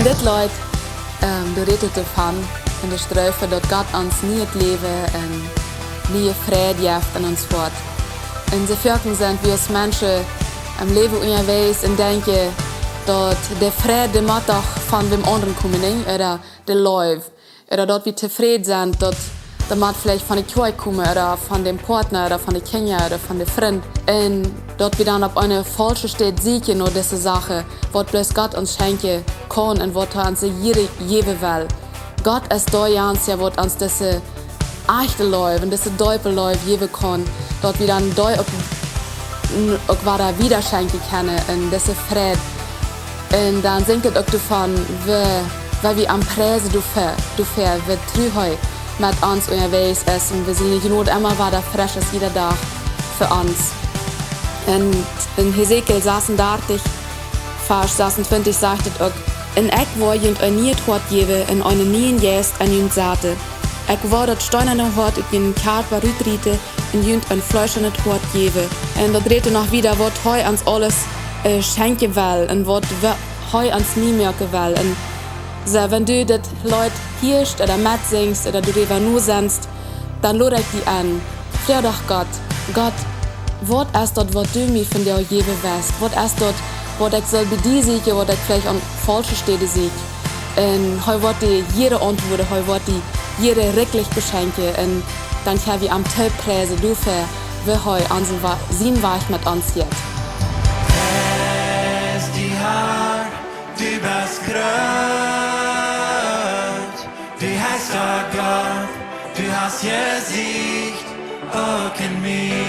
dit Leute, du redet davon, in der Strophe, dass Gott uns nie het Leben und nie Friede gibt in uns fort. Und sie wirken sind wir als Menschen am Leben unterwegs und denken, dass der Friede muss doch von wem anderen kommen, oder der läuft. Oder dass wir zufrieden sind, dass der muss vielleicht von der Kirche kommen, oder von dem Partner, oder von der Kinder, oder von der Freund. Und dass wir dann auf eine falsche Stelle siegen oder diese Sache, was bloß Gott uns schenken kann und was er uns jede will. Gott ist da ganz, ja, was uns diese echte Leute und diese Teufel Leute geben kann, dass wir dann da auch wieder schenken können in diese Friede. Und dann singt es auch davon, weil wir am Preise dafür, wie treu mit uns unterwegs ist. Und wir sind nicht nur immer wieder frisch als jeder Tag für uns. Und in Hesekiel 36, Vers 26 sagt es auch, in Eck wo jünd ein niet Hort gebe, in eine nien Jäst an jünd Saate. Eck wo dat steinerne Hort in jünd Kartbar rütriete, in jünd ein fleischerne Hort gebe. Und da drehte noch wieder, wat heu ans alles schenke will, und wat heu ans nie merke will. Und so, wenn du das Leute hirst oder mit singst, oder du darüber nur singst, dann lade ich die an. Frag doch Gott, was ist das, was du mir von dir geben willst? Was ist das, was ich soll bei dir sehen, was ich vielleicht an falschen Stellen sehe? Und heute wird die jede Antwort, heute wird die jede wirklich beschenken. Und dann kann wir am Tipp preisen, dafür, wie heute sehen wir mit uns jetzt. Es die Haar, du bist groß, du heißt Gott, du hast gesiegt, auch in mir.